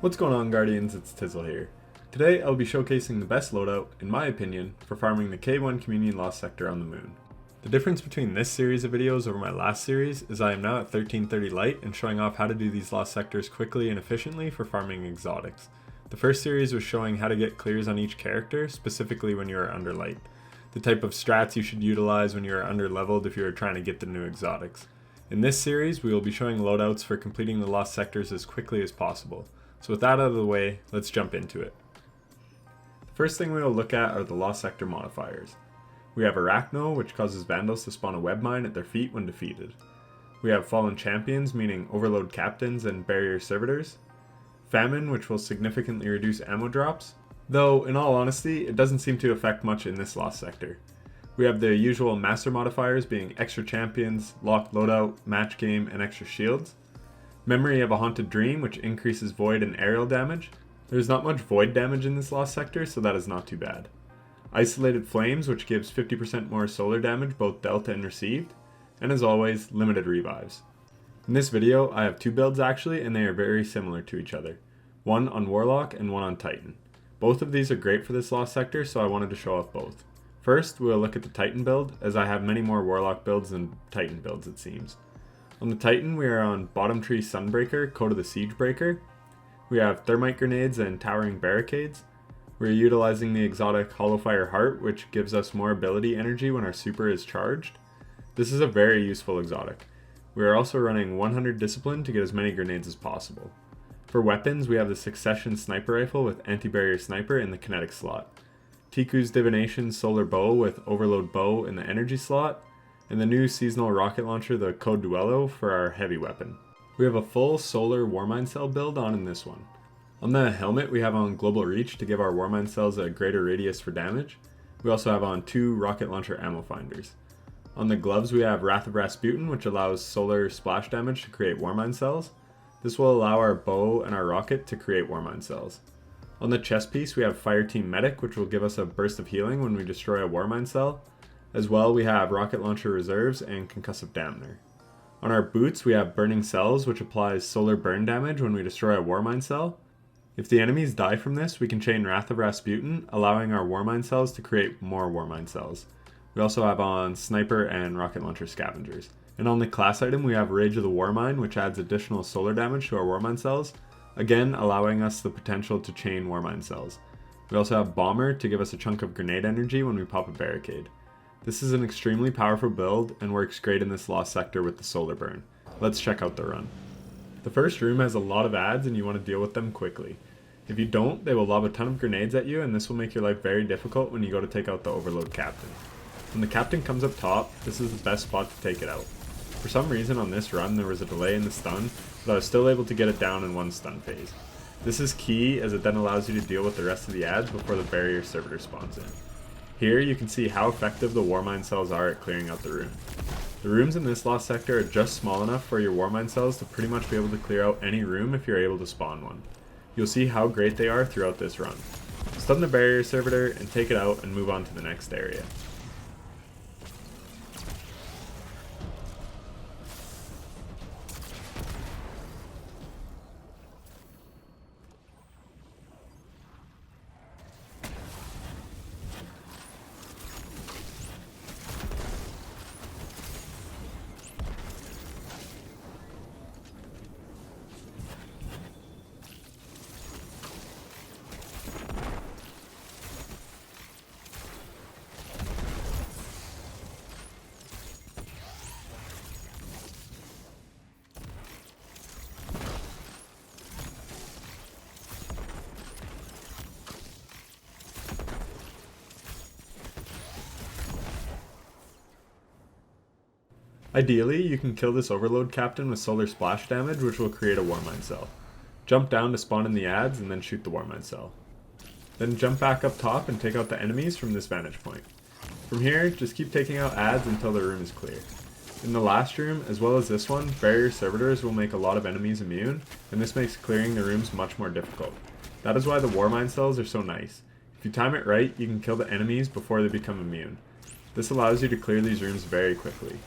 What's going on, Guardians? It's Tizzle here. Today I'll be showcasing the best loadout, in my opinion, for farming the K1 Communion Lost Sector on the moon. The difference between this series of videos over my last series is I am now at 1330 light and showing off how to do these lost sectors quickly and efficiently for farming exotics. The first series was showing how to get clears on each character, specifically when you are under light. The type of strats you should utilize when you are under leveled if you are trying to get the new exotics. In this series we will be showing loadouts for completing the lost sectors as quickly as possible. So with that out of the way, let's jump into it. The first thing we will look at are the lost sector modifiers. We have Arachno, which causes Vandals to spawn a web mine at their feet when defeated. We have Fallen Champions, meaning Overload Captains and Barrier Servitors. Famine, which will significantly reduce ammo drops, though in all honesty, it doesn't seem to affect much in this lost sector. We have the usual Master modifiers being Extra Champions, Locked Loadout, Match Game, and Extra Shields. Memory of a Haunted Dream, which increases void and aerial damage. There's not much void damage in this lost sector, so that is not too bad. Isolated Flames, which gives 50% more solar damage both dealt and received. And as always, limited revives. In this video, I have two builds actually, and they are very similar to each other. One on Warlock and one on Titan. Both of these are great for this lost sector, so I wanted to show off both. First, we'll look at the Titan build, as I have many more Warlock builds than Titan builds it seems. On the Titan, we are on Bottom Tree Sunbreaker, Code of the Siegebreaker. We have Thermite Grenades and Towering Barricades. We are utilizing the exotic Hollowfire Heart, which gives us more ability energy when our super is charged. This is a very useful exotic. We are also running 100 Discipline to get as many grenades as possible. For weapons, we have the Succession Sniper Rifle with Anti-Barrier Sniper in the kinetic slot. Tiku's Divination Solar Bow with Overload Bow in the energy slot. And the new seasonal rocket launcher, the Code Duello, for our heavy weapon. We have a full solar Warmind Cell build on in this one. On the helmet, we have on Global Reach to give our Warmind Cells a greater radius for damage. We also have on 2 rocket launcher ammo finders. On the gloves, we have Wrath of Rasputin, which allows solar splash damage to create Warmind Cells. This will allow our bow and our rocket to create Warmind Cells. On the chest piece, we have Fireteam Medic, which will give us a burst of healing when we destroy a Warmind Cell. As well, we have Rocket Launcher Reserves and Concussive Dampener. On our boots, we have Burning Cells, which applies solar burn damage when we destroy a Warmind Cell. If the enemies die from this, we can chain Wrath of Rasputin, allowing our Warmind Cells to create more Warmind Cells. We also have on Sniper and Rocket Launcher Scavengers. And on the class item, we have Rage of the Warmind, which adds additional solar damage to our Warmind Cells, again allowing us the potential to chain Warmind Cells. We also have Bomber to give us a chunk of grenade energy when we pop a barricade. This is an extremely powerful build and works great in this lost sector with the solar burn. Let's check out the run. The first room has a lot of adds and you want to deal with them quickly. If you don't, they will lob a ton of grenades at you and this will make your life very difficult when you go to take out the Overload Captain. When the Captain comes up top, this is the best spot to take it out. For some reason on this run there was a delay in the stun, but I was still able to get it down in one stun phase. This is key as it then allows you to deal with the rest of the adds before the Barrier Servitor spawns in. Here you can see how effective the Warmind Cells are at clearing out the room. The rooms in this lost sector are just small enough for your Warmind Cells to pretty much be able to clear out any room if you're able to spawn one. You'll see how great they are throughout this run. Stun the Barrier Servitor and take it out and move on to the next area. Ideally, you can kill this Overload Captain with solar splash damage, which will create a Warmind Cell. Jump down to spawn in the adds and then shoot the Warmind Cell. Then jump back up top and take out the enemies from this vantage point. From here, just keep taking out adds until the room is clear. In the last room, as well as this one, Barrier Servitors will make a lot of enemies immune, and this makes clearing the rooms much more difficult. That is why the Warmind Cells are so nice. If you time it right, you can kill the enemies before they become immune. This allows you to clear these rooms very quickly.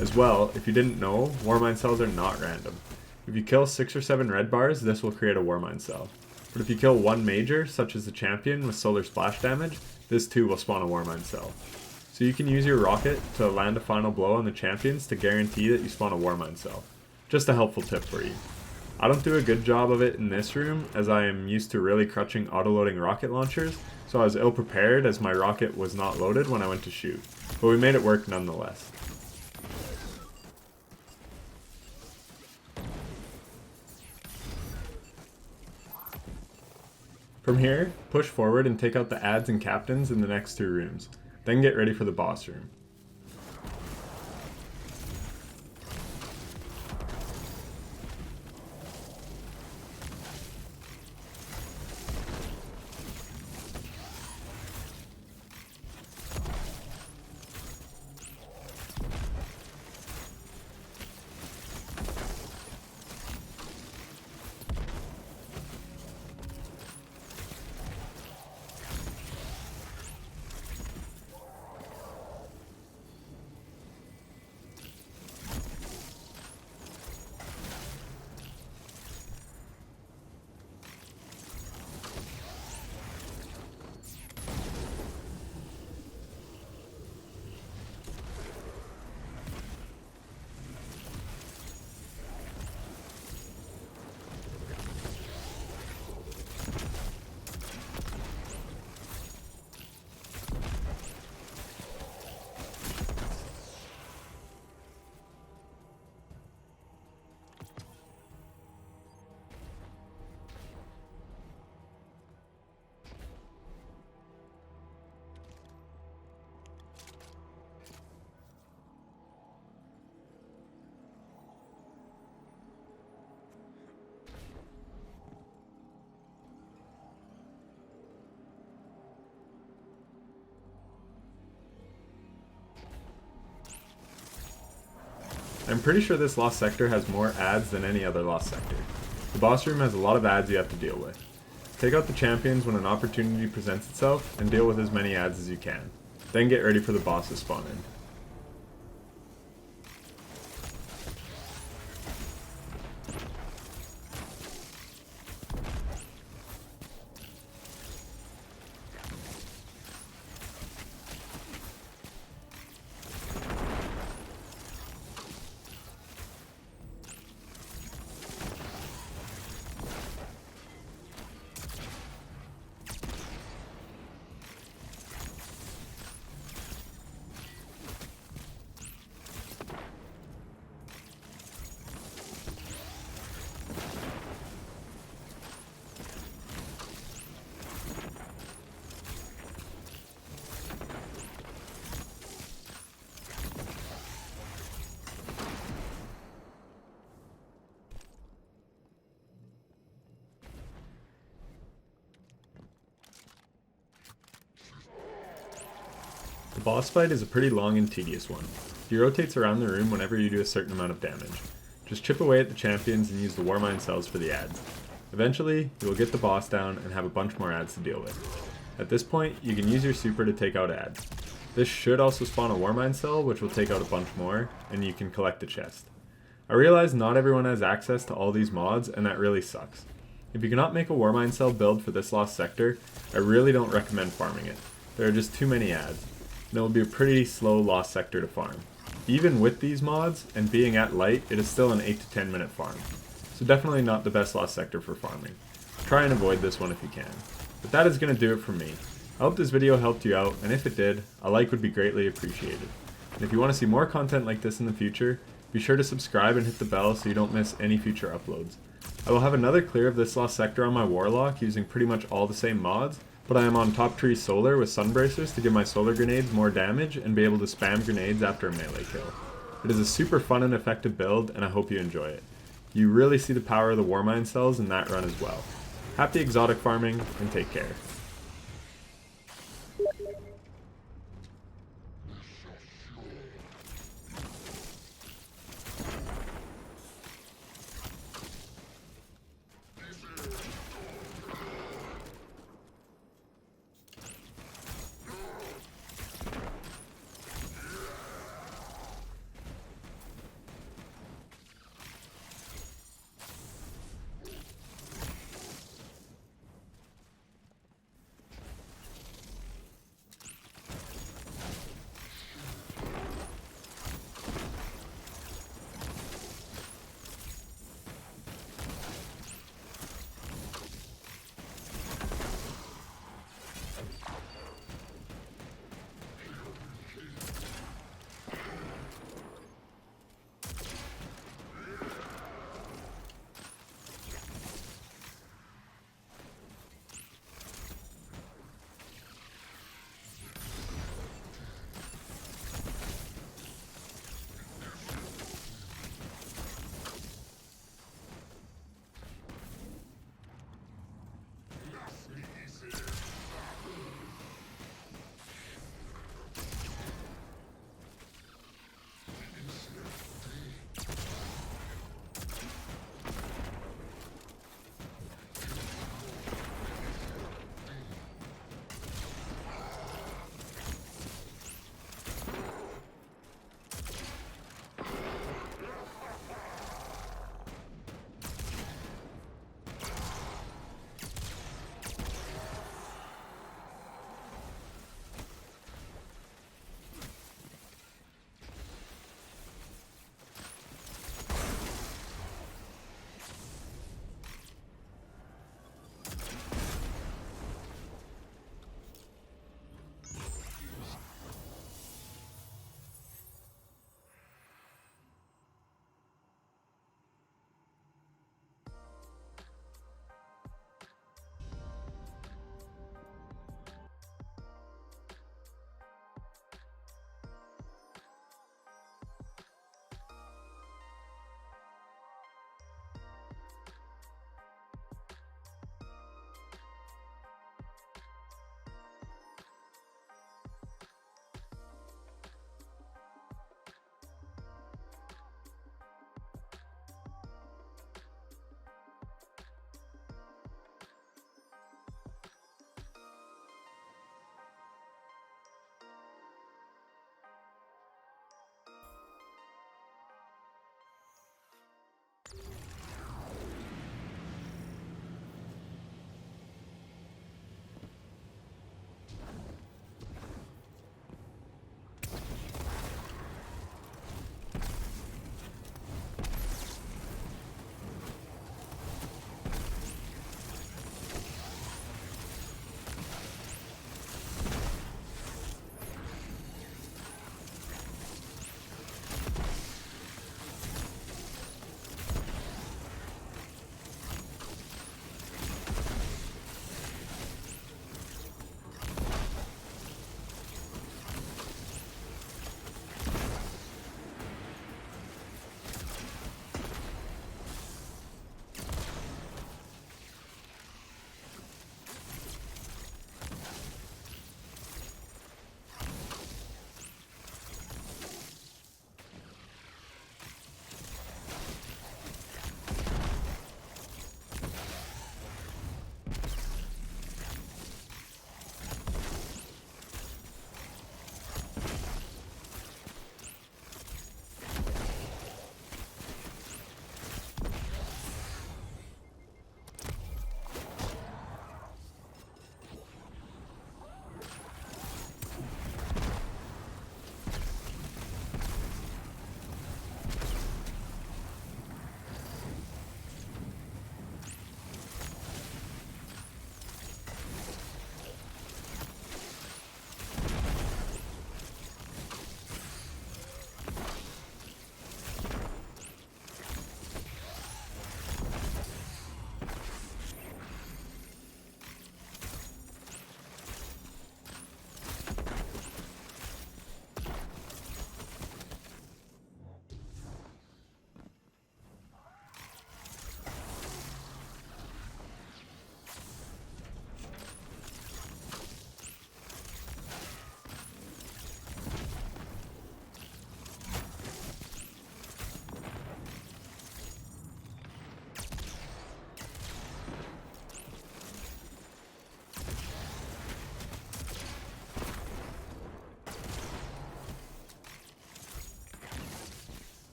As well, if you didn't know, Warmind Cells are not random. If you kill 6 or 7 red bars, this will create a Warmind cell. But if you kill one major, such as the champion with solar splash damage, this too will spawn a Warmind cell. So you can use your rocket to land a final blow on the champions to guarantee that you spawn a Warmind cell. Just a helpful tip for you. I don't do a good job of it in this room, as I am used to really crutching auto-loading rocket launchers, so I was ill-prepared as my rocket was not loaded when I went to shoot. But we made it work nonetheless. From here, push forward and take out the adds and captains in the next 2 rooms. Then get ready for the boss room. I'm pretty sure this lost sector has more adds than any other lost sector. The boss room has a lot of adds you have to deal with. Take out the champions when an opportunity presents itself and deal with as many adds as you can. Then get ready for the boss to spawn in. The boss fight is a pretty long and tedious one. He rotates around the room whenever you do a certain amount of damage. Just chip away at the champions and use the Warmind cells for the adds. Eventually, you will get the boss down and have a bunch more adds to deal with. At this point, you can use your super to take out adds. This should also spawn a Warmind cell, which will take out a bunch more, and you can collect the chest. I realize not everyone has access to all these mods, and that really sucks. If you cannot make a Warmind cell build for this lost sector, I really don't recommend farming it. There are just too many adds. And it will be a pretty slow lost sector to farm. Even with these mods, and being at light, it is still an 8 to 10 minute farm. So definitely not the best lost sector for farming. Try and avoid this one if you can. But that is going to do it for me. I hope this video helped you out, and if it did, a like would be greatly appreciated. And if you want to see more content like this in the future, be sure to subscribe and hit the bell so you don't miss any future uploads. I will have another clear of this lost sector on my Warlock using pretty much all the same mods, but I am on top tree solar with sun bracers to give my solar grenades more damage and be able to spam grenades after a melee kill. It is a super fun and effective build, and I hope you enjoy it. You really see the power of the Warmind cells in that run as well. Happy exotic farming, and take care.